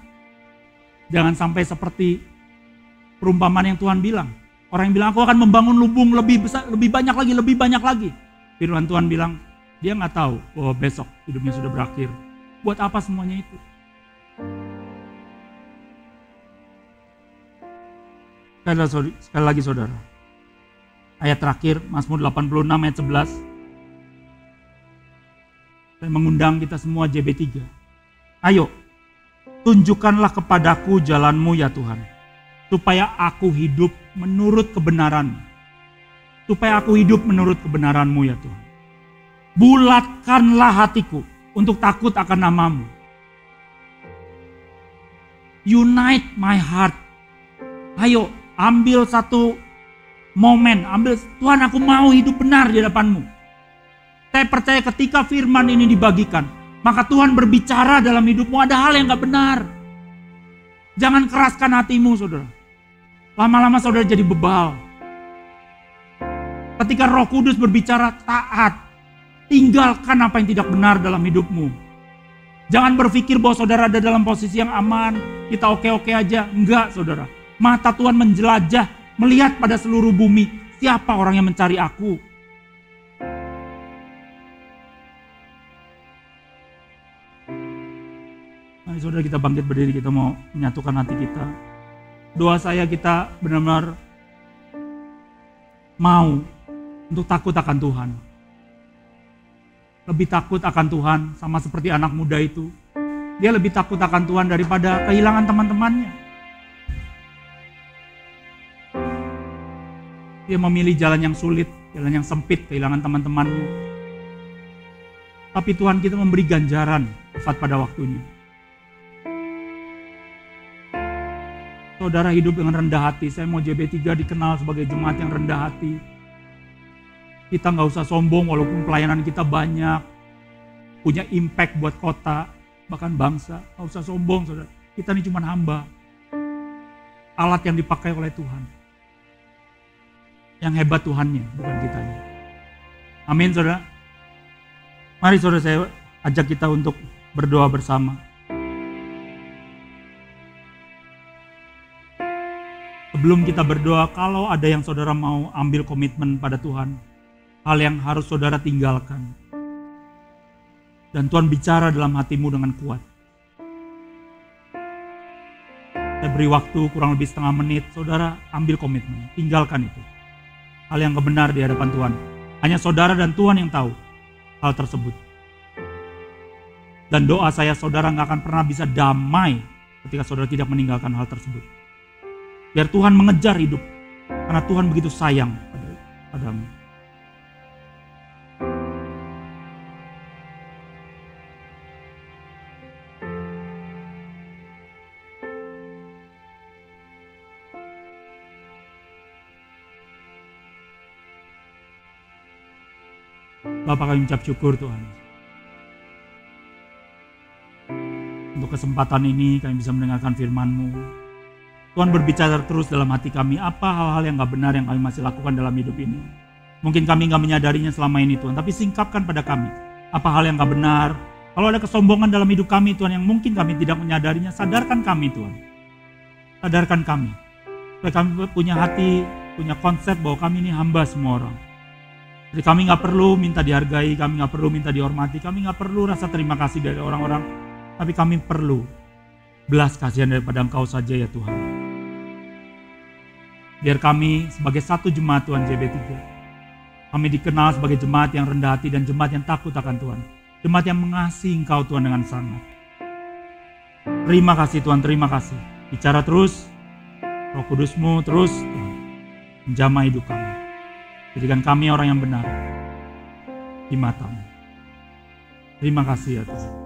S2: Jangan sampai seperti perumpamaan yang Tuhan bilang. Orang yang bilang, aku akan membangun lubung lebih besar, lebih banyak lagi. Firman Tuhan bilang, dia nggak tahu bahwa besok hidupnya sudah berakhir. Buat apa semuanya itu? Sekali lagi saudara. Ayat terakhir, Mazmur 86 ayat 11. Saya mengundang kita semua JB3. Ayo, tunjukkanlah kepadaku jalan-Mu ya Tuhan. Supaya aku hidup menurut kebenaran. Supaya aku hidup menurut kebenaran-Mu ya Tuhan. Bulatkanlah hatiku untuk takut akan nama-Mu. Unite my heart. Ayo, ambil satu momen. Tuhan, aku mau hidup benar di hadapan-Mu. Saya percaya ketika firman ini dibagikan, maka Tuhan berbicara dalam hidupmu. Ada hal yang gak benar. Jangan keraskan hatimu saudara. Lama-lama saudara jadi bebal. Ketika Roh Kudus berbicara, taat. Tinggalkan apa yang tidak benar dalam hidupmu. Jangan berpikir bahwa saudara ada dalam posisi yang aman. Kita oke-oke aja. Enggak saudara. Mata Tuhan menjelajah, melihat pada seluruh bumi. Siapa orang yang mencari aku? Mari saudara kita bangkit berdiri, kita mau menyatukan hati kita. Doa saya kita benar-benar mau untuk takut akan Tuhan. Lebih takut akan Tuhan sama seperti anak muda itu. Dia lebih takut akan Tuhan daripada kehilangan teman-temannya. Dia memilih jalan yang sulit, jalan yang sempit, kehilangan teman-temannya. Tapi Tuhan kita memberi ganjaran tepat pada waktunya. Saudara hidup dengan rendah hati. Saya mau JB3 dikenal sebagai jemaat yang rendah hati. Kita gak usah sombong walaupun pelayanan kita banyak. Punya impact buat kota, bahkan bangsa. Gak usah sombong saudara. Kita ini cuma hamba. Alat yang dipakai oleh Tuhan. Yang hebat Tuhannya, bukan kitanya. Amin saudara. Mari saudara saya ajak kita untuk berdoa bersama. Sebelum kita berdoa, kalau ada yang saudara mau ambil komitmen pada Tuhan, hal yang harus saudara tinggalkan. Dan Tuhan bicara dalam hatimu dengan kuat. Saya beri waktu kurang lebih setengah menit, saudara ambil komitmen, tinggalkan itu. Hal yang kebenar di hadapan Tuhan. Hanya saudara dan Tuhan yang tahu hal tersebut. Dan doa saya, saudara gak akan pernah bisa damai ketika saudara tidak meninggalkan hal tersebut. Biar Tuhan mengejar hidup. Karena Tuhan begitu sayang padamu. Bapa, kami ucap syukur Tuhan. Untuk kesempatan ini kami bisa mendengarkan firman-Mu. Tuhan berbicara terus dalam hati kami, apa hal-hal yang gak benar yang kami masih lakukan dalam hidup ini. Mungkin kami gak menyadarinya selama ini Tuhan, tapi singkapkan pada kami. Apa hal yang gak benar, kalau ada kesombongan dalam hidup kami Tuhan yang mungkin kami tidak menyadarinya, sadarkan kami Tuhan. Sadarkan kami. Supaya kami punya hati, punya konsep bahwa kami ini hamba semua orang. Jadi kami gak perlu minta dihargai, kami gak perlu minta dihormati, kami gak perlu rasa terima kasih dari orang-orang, tapi kami perlu belas kasihan daripada Engkau saja ya Tuhan. Biar kami sebagai satu jemaat Tuhan JB3, kami dikenal sebagai jemaat yang rendah hati dan jemaat yang takut akan Tuhan. Jemaat yang mengasihi Engkau Tuhan dengan sangat. Terima kasih Tuhan, terima kasih. Bicara terus, Roh Kudus-Mu terus Tuhan, menjamah hidup kami. Jadikan kami orang yang benar di mata-Mu. Terima kasih ya Tuhan.